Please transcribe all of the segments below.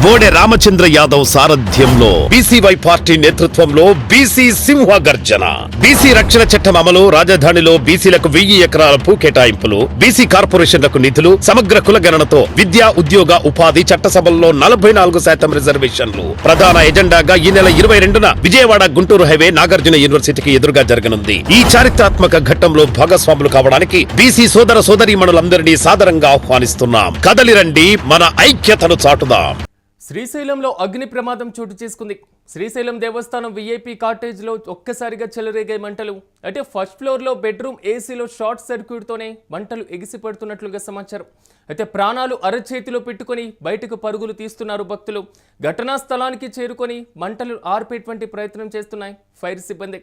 బోడే రామచంద్ర యాదవ్ సారథ్యంలో BCY party నేతృత్వంలో BC సింహ గర్జన. బీసీ రక్షణ చట్టం అమలు, రాజధానిలో బీసీలకు 1000 ఎకరాల భూ కేటాయింపులు, బీసీ కార్పొరేషన్లకు నిధులు, సమగ్ర కులగణనతో విద్యా, ఉద్యోగ, ఉపాధి, చట్టసభల్లో 44% రిజర్వేషన్లు ప్రధాన ఎజెండాగా ఈ నెల 22న విజయవాడ గుంటూరు హైవే నాగార్జున యూనివర్సిటీకి ఎదురుగా జరగనుంది. ఈ చారిత్రాత్మక ఘట్టంలో భాగస్వాములు కావడానికి బీసీ సోదర సోదరీమణులందరినీ సాదరంగా ఆహ్వానిస్తున్నాం. కదలిరండి, మన ఐక్యతను చాటుదాం. శ్రీశైలంలో అగ్ని ప్రమాదం చోటు చేసుకుంది. శ్రీశైలం దేవస్థానం వీఐపీ కాటేజ్లో ఒక్కసారిగా చెలరేగే మంటలు. అంటే ఫస్ట్ ఫ్లోర్లో బెడ్రూమ్ ఏసీలో షార్ట్ సర్క్యూట్తోనే మంటలు ఎగిసిపడుతున్నట్లుగా సమాచారం. అయితే ప్రాణాలు అరచేతిలో పెట్టుకొని బయటకు పరుగులు తీస్తున్నారు భక్తులు. ఘటనా స్థలానికి చేరుకొని మంటలు ఆర్పేటువంటి ప్రయత్నం చేస్తున్నాయి ఫైర్ సిబ్బంది.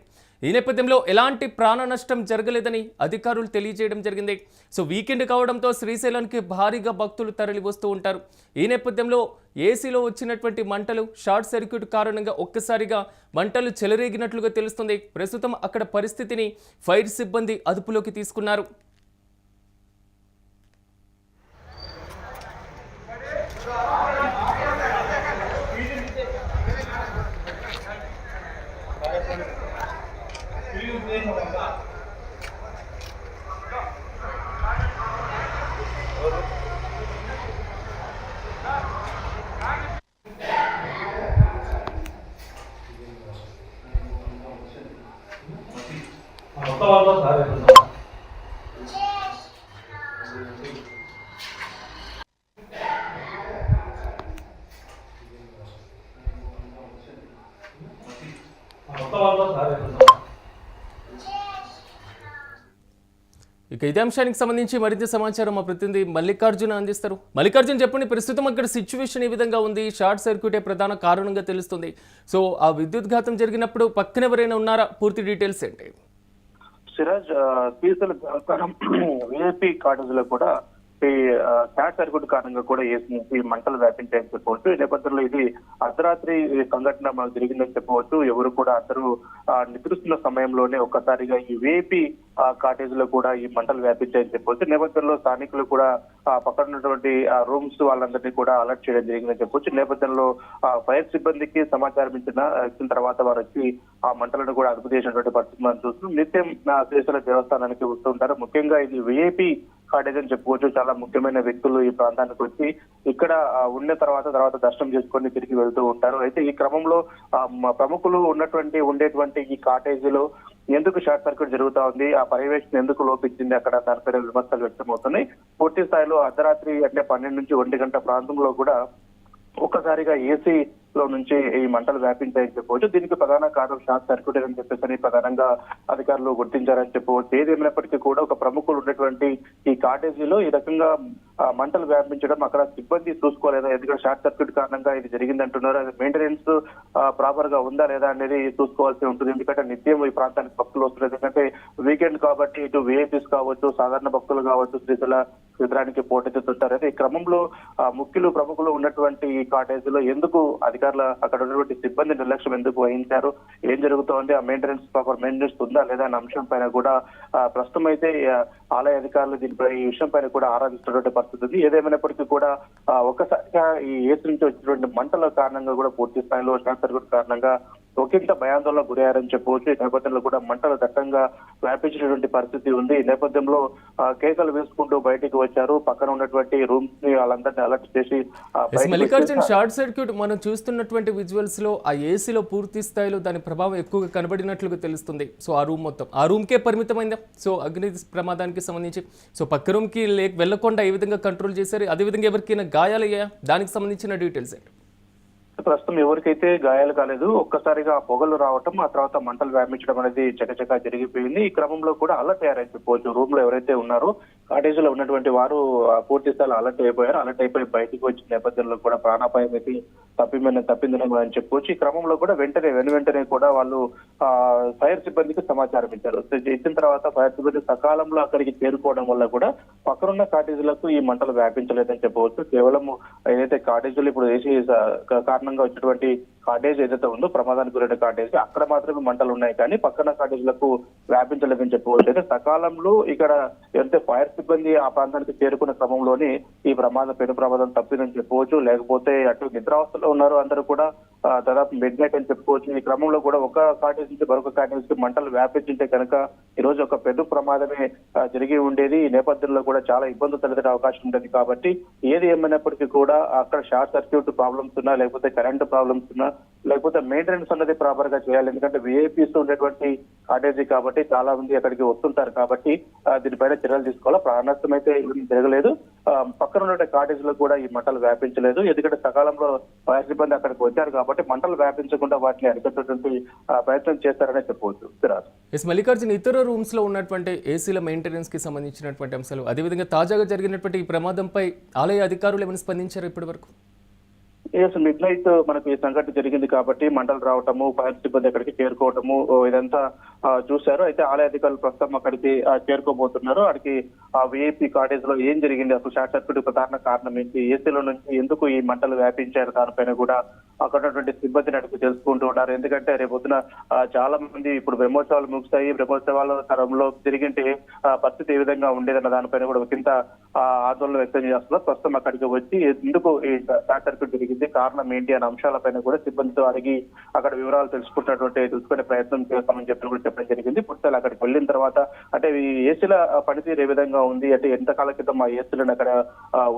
ఈ నేపథ్యంలో ఎలాంటి ప్రాణ నష్టం జరగలేదని అధికారులు తెలియజేయడం జరిగింది. సో వీకెండ్ కావడంతో శ్రీశైలానికి భారీగా భక్తులు తరలి వస్తూ ఉంటారు. ఈ నేపథ్యంలో ఏసీలో వచ్చినటువంటి మంటలు షార్ట్ సర్క్యూట్ కారణంగా ఒక్కసారిగా మంటలు చెలరేగినట్లుగా తెలుస్తుంది. ప్రస్తుతం అక్కడ పరిస్థితిని ఫైర్ సిబ్బంది అదుపులోకి తీసుకున్నారు. ఇక ఇదే అంశానికి సంబంధించి మరింత సమాచారం మా ప్రతినిధి మల్లికార్జున అందిస్తారు. మల్లికార్జున, చెప్పండి, ప్రస్తుతం అక్కడ సిచ్యువేషన్ ఏ విధంగా ఉంది? షార్ట్ సర్క్యూటే ప్రధాన కారణంగా తెలుస్తుంది. సో ఆ విద్యుత్ ఘాతం జరిగినప్పుడు పక్కన ఎవరైనా ఉన్నారా? పూర్తి డీటెయిల్స్ ఏంటి? సిరాజ్, శ్రీశైలం దేవస్థానం వీఐపీ కాటేజ్ లో కూడా ఈ షార్ట్ సర్క్యూట్ కారణంగా కూడా ఈ మంటలు వ్యాపించాయని చెప్పవచ్చు. ఈ నేపథ్యంలో ఇది అర్ధరాత్రి సంఘటన మనకు జరిగిందని చెప్పవచ్చు. ఎవరు కూడా అందరూ నిద్రిస్తున్న సమయంలోనే ఒక్కసారిగా ఈ వీఐపీ కాటేజ్ లో కూడా ఈ మంటలు వ్యాపించాయని చెప్పవచ్చు. నేపథ్యంలో స్థానికులు కూడా పక్కన ఉన్నటువంటి రూమ్స్ వాళ్ళందరినీ కూడా అలర్ట్ చేయడం జరిగిందని చెప్పొచ్చు. నేపథ్యంలో ఫైర్ సిబ్బందికి సమాచారం ఇచ్చిన తర్వాత వారు వచ్చి ఆ మంటలను కూడా అదుపు చేసినటువంటి పరిస్థితి మనం చూస్తున్నాం. నిత్యం శ్రీశైలం దేవస్థానానికి వస్తూ ఉంటారు. ముఖ్యంగా ఇది వీఐపీ కాటేజ్ అని చెప్పుకోవచ్చు. చాలా ముఖ్యమైన వ్యక్తులు ఈ ప్రాంతానికి వచ్చి ఇక్కడ ఉన్న తర్వాత దర్శనం చేసుకొని తిరిగి వెళ్తూ ఉంటారు. అయితే ఈ క్రమంలో ప్రముఖులు ఉండేటువంటి ఈ కాటేజీలో ఎందుకు షార్ట్ సర్క్యూట్ జరుగుతా ఉంది, ఆ పర్యవేక్షణ ఎందుకు లోపించింది, అక్కడ దానిపైన విమర్శలు వ్యక్తమవుతున్నాయి. పూర్తి స్థాయిలో అర్ధరాత్రి అంటే 12 నుంచి 1 గంట ప్రాంతంలో కూడా ఒక్కసారిగా ఏసీ లో నుంచి ఈ మంటలు వ్యాపించాయని చెప్పవచ్చు. దీనికి ప్రధాన కారణం షార్ట్ సర్క్యూట్ అని చెప్పేసి ప్రధానంగా అధికారులు గుర్తించారని చెప్పవచ్చు. ఏదేమైనప్పటికీ కూడా ఒక ప్రముఖులు ఉన్నటువంటి ఈ కాటేజీలో ఈ రకంగా మంటలు వ్యాపించడం అక్కడ సిబ్బంది చూసుకోలేదా, ఎందుకంటే షార్ట్ సర్క్యూట్ కారణంగా ఇది జరిగిందంటున్నారు. అది మెయింటెనెన్స్ ప్రాపర్ గా ఉందా లేదా అనేది చూసుకోవాల్సి ఉంటుంది. ఎందుకంటే నిత్యం ఈ ప్రాంతానికి భక్తులు వస్తున్నారు. ఎందుకంటే వీకెండ్ కాబట్టి ఇటు విఐపీస్ కావచ్చు, సాధారణ భక్తులు కావచ్చు, శ్రీశైల క్షేత్రానికి పోటెత్తుతుంటారు. అయితే ఈ క్రమంలో ప్రముఖులు ఉన్నటువంటి ఈ కాటేజీలో ఎందుకు అధికారులు అక్కడ ఉన్నటువంటి సిబ్బంది నిర్లక్ష్యం ఎందుకు వహించారు, ఏం జరుగుతోంది, ఆ ప్రాపర్ మెయింటెనెన్స్ ఉందా లేదా అనే అంశం పైన కూడా ప్రస్తుతం అయితే ఆలయ అధికారులు దీనిపై ఈ విషయం పైన కూడా ఆరాధిస్తున్నటువంటి పరిస్థితి ఉంది. ఏదేమైనప్పటికీ కూడా ఒక్కసారిగా ఈ ఏసీ నుంచి వచ్చినటువంటి మంటల కారణంగా కూడా పూర్తి స్థాయిలో షార్ట్ సర్క్యూట్ కారణంగా ఒకంత భయాందోళన గురయ్యారని చెప్పవచ్చు. ఈ నేపథ్యంలో కూడా మంటలు దట్టంగా వ్యాపించినటువంటి పరిస్థితి ఉంది. ఈ నేపథ్యంలో కేకలు వేసుకుంటూ బయటికి వచ్చారు. పక్కన ఉన్నటువంటి రూమ్స్ ని వాళ్ళందరినీ అలర్ట్ చేసి మల్లికార్జున్, షార్ట్ సర్క్యూట్ మనం చూస్తున్నటువంటి విజువల్స్ లో ఆ ఏసీలో పూర్తి స్థాయిలో దాని ప్రభావం ఎక్కువగా కనబడినట్లుగా తెలుస్తుంది. సో ఆ రూమ్ మొత్తం ఆ రూమ్ కే పరిమితమైందా? సో అగ్ని ప్రమాదానికి సంబంధించి సో పక్క రూమ్ కి వెళ్లకుండా ఏ విధంగా కంట్రోల్ చేశారు? అదేవిధంగా ఎవరికైనా గాయాలయ్యా? దానికి సంబంధించిన డీటెయిల్స్ ఏంటి? ప్రస్తుతం ఎవరికైతే గాయాలు కాలేదు. ఒక్కసారిగా పొగలు రావటం, ఆ తర్వాత మంటలు వ్యాపించడం అనేది చకచకా జరిగిపోయింది. ఈ క్రమంలో కూడా అలర్ట్ అయ్యారని చెప్పవచ్చు. రూమ్ లో ఎవరైతే ఉన్నారో కాటేజీలో ఉన్నటువంటి వారు పూర్తి స్థాయిలో అలర్ట్ అయిపోయారు. అలర్ట్ అయిపోయి బయటకు వచ్చిన నేపథ్యంలో కూడా ప్రాణాపాయం అయితే తప్పిందని అని చెప్పవచ్చు. ఈ క్రమంలో కూడా వెంటనే కూడా వాళ్ళు ఫైర్ సిబ్బందికి సమాచారం ఇచ్చారు. ఇచ్చిన తర్వాత ఫైర్ సిబ్బంది సకాలంలో అక్కడికి చేరుకోవడం వల్ల కూడా పక్కనున్న కాటేజీలకు ఈ మంటలు వ్యాపించలేదని చెప్పవచ్చు. కేవలం ఏదైతే కాటేజీలు ఇప్పుడు ఏసీ కారణంగా వచ్చినటువంటి కాటేజ్ ఏదైతే ఉందో ప్రమాదానికి గురైన కాటేజ్ అక్కడ మాత్రమే మంటలు ఉన్నాయి కానీ పక్కన కాటేజ్లకు వ్యాపించలేదని చెప్పవచ్చు. అయితే సకాలంలో ఇక్కడ ఎంత ఫైర్ సిబ్బంది ఆ ప్రాంతానికి చేరుకున్న క్రమంలోనే ఈ పెను ప్రమాదం తప్పిందని చెప్పవచ్చు. లేకపోతే అటు నిద్రావస్థలో ఉన్నారు అందరూ కూడా, దాదాపు మిడ్ నైట్ అని చెప్పుకోవచ్చు. ఈ క్రమంలో కూడా ఒక కాటేజ్ నుంచి మరొక కాటేజ్ కి మంటలు వ్యాపించింటే కనుక ఈ రోజు ఒక పెను ప్రమాదమే జరిగి ఉండేది. ఈ నేపథ్యంలో కూడా చాలా ఇబ్బందులు తలెత్తే అవకాశం ఉండేది. కాబట్టి ఏది ఏమైనప్పటికీ కూడా అక్కడ షార్ట్ సర్క్యూట్ ప్రాబ్లమ్స్ ఉన్నా, లేకపోతే కరెంట్ ప్రాబ్లమ్స్ ఉన్నా, లేకపోతే మెయింటెనెన్స్ అన్నది ప్రాపర్ గా చేయాలి. ఎందుకంటే విఐపీస్ ఉండేటువంటి కాటేజీ కాబట్టి చాలా మంది అక్కడికి వస్తుంటారు కాబట్టి దీనిపైన చర్యలు తీసుకోవాలి. ప్రాణ నష్టం అయితే జరగలేదు. పక్కన ఉన్న కాటేజ్ లో కూడా ఈ మంటలు వ్యాపించలేదు. ఎందుకంటే సకాలంలో ఫైర్ సిబ్బంది అక్కడికి వచ్చారు కాబట్టి మంటలు వ్యాపించకుండా వాటిని అరికట్టేటువంటి ప్రయత్నం చేస్తారనే చెప్పవచ్చు. ఎస్ మల్లికార్జున్, ఇతర రూమ్స్ లో ఉన్నటువంటి ఏసీల మెయింటెనెన్స్ కి సంబంధించినటువంటి అంశాలు, అదేవిధంగా తాజాగా జరిగినటువంటి ఈ ప్రమాదంపై ఆలయ అధికారులు ఏమైనా స్పందించారు ఇప్పటి వరకు? మిడ్ నైట్ మనకు ఈ సంఘటన జరిగింది కాబట్టి మంటలు రావటము, ఫైర్ సిబ్బంది అక్కడికి చేరుకోవటము ఇదంతా చూశారు. అయితే ఆలయ అధికారులు ప్రస్తుతం అక్కడికి చేరుకోబోతున్నారు. అక్కడికి ఆ విఐపి కాటేజ్ లో ఏం జరిగింది, అసలు షార్ట్ సర్క్యూట్ ప్రధాన కారణం ఏంటి, ఏసీలో నుంచి ఎందుకు ఈ మంటలు వ్యాపించారు, దానిపైన కూడా అక్కడ ఉన్నటువంటి సిబ్బందిని అడిగి తెలుసుకుంటూ ఉన్నారు. ఎందుకంటే రేపొద్దున చాలా మంది ఇప్పుడు బ్రహ్మోత్సవాలు ముగుస్తాయి, బ్రహ్మోత్సవాల తరంలో తిరిగింటే పరిస్థితి ఏ విధంగా ఉండేదన్న దానిపైన కూడా ఒకంత ఆందోళన వ్యక్తం చేస్తున్నారు. ప్రస్తుతం అక్కడికి వచ్చి ఎందుకు ఈ షార్ట్ సర్క్యూట్ జరిగింది, కారణం ఏంటి అనే అంశాలపైన కూడా సిబ్బందితో అడిగి అక్కడ వివరాలు తెలుసుకునే ప్రయత్నం చేస్తామని చెప్పి కూడా చెప్పడం జరిగింది. పుట్టాలు అక్కడికి వెళ్ళిన తర్వాత అంటే ఈ ఏసీల పనితీరు ఏ విధంగా ఉంది, అంటే ఎంతకాల క్రితం ఆ ఏసీలను అక్కడ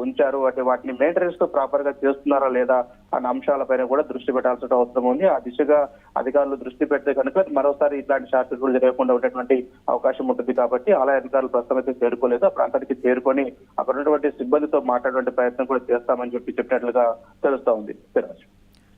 ఉంచారు, అంటే వాటిని మెయింటెనెన్స్ తో ప్రాపర్ గా చేస్తున్నారా లేదా అన్న అంశాలపైన కూడా దృష్టి పెట్టాల్సిన అవసరం ఉంది. ఆ దిశగా అధికారులు దృష్టి పెడితే కనుక మరోసారి ఇట్లాంటి షార్ట్ సర్క్యూట్ జరగకుండా ఉండేటువంటి అవకాశం ఉంటుంది. కాబట్టి ఆలయ అధికారులు ప్రస్తుతం అయితే చేరుకోలేదు. ఆ ప్రాంతానికి చేరుకొని అక్కడ ఉన్నటువంటి సిబ్బందితో మాట్లాడే ప్రయత్నం కూడా చేస్తామని చెప్పినట్లుగా తెలుస్తా ఉంది.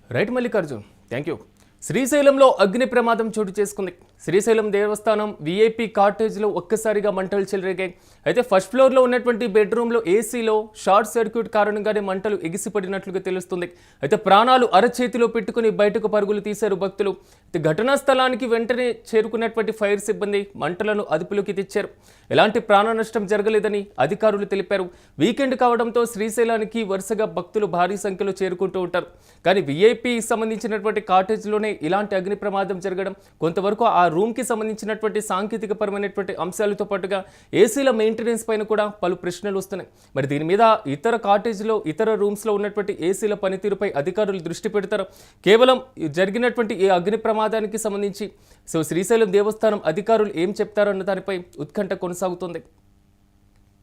Right Mallikarjun, thank you. శ్రీశైలంలో అగ్ని ప్రమాదం చోటు చేసుకుంది. శ్రీశైలం దేవస్థానం విఐపి కాటేజ్లో ఒక్కసారిగా మంటలు చెలరేగాయి. అయితే ఫస్ట్ ఫ్లోర్లో ఉన్నటువంటి బెడ్రూమ్లో ఏసీలో షార్ట్ సర్క్యూట్ కారణంగానే మంటలు ఎగిసిపడినట్లుగా తెలుస్తుంది. అయితే ప్రాణాలు అరచేతిలో పెట్టుకుని బయటకు పరుగులు తీశారు భక్తులు. అయితే ఘటనా స్థలానికి వెంటనే చేరుకున్నటువంటి ఫైర్ సిబ్బంది మంటలను అదుపులోకి తెచ్చారు. ఎలాంటి ప్రాణ నష్టం జరగలేదని అధికారులు తెలిపారు. వీకెండ్ కావడంతో శ్రీశైలానికి వరుసగా భక్తులు భారీ సంఖ్యలో చేరుకుంటూ ఉంటారు. కానీ విఐపి సంబంధించినటువంటి కాటేజ్లోనే ఇలాంటి అగ్ని ప్రమాదం జరగడం కొంతవరకు ఆ రూమ్కి సంబంధించినటువంటి సాంకేతిక పరమైనటువంటి అంశాలతో పాటుగా ఏసీల మెయింటెనెన్స్ పైన కూడా పలు ప్రశ్నలు వస్తున్నాయి. మరి దీని మీద ఇతర కాటేజ్లో ఇతర రూమ్స్లో ఉన్నటువంటి ఏసీల పనితీరుపై అధికారులు దృష్టి పెడతారు. కేవలం జరిగినటువంటి ఈ అగ్ని ప్రమాదానికి సంబంధించి శ్రీశైలం దేవస్థానం అధికారులు ఏం చెప్తారన్న దానిపై ఉత్కంఠ కొనసాగుతుంది.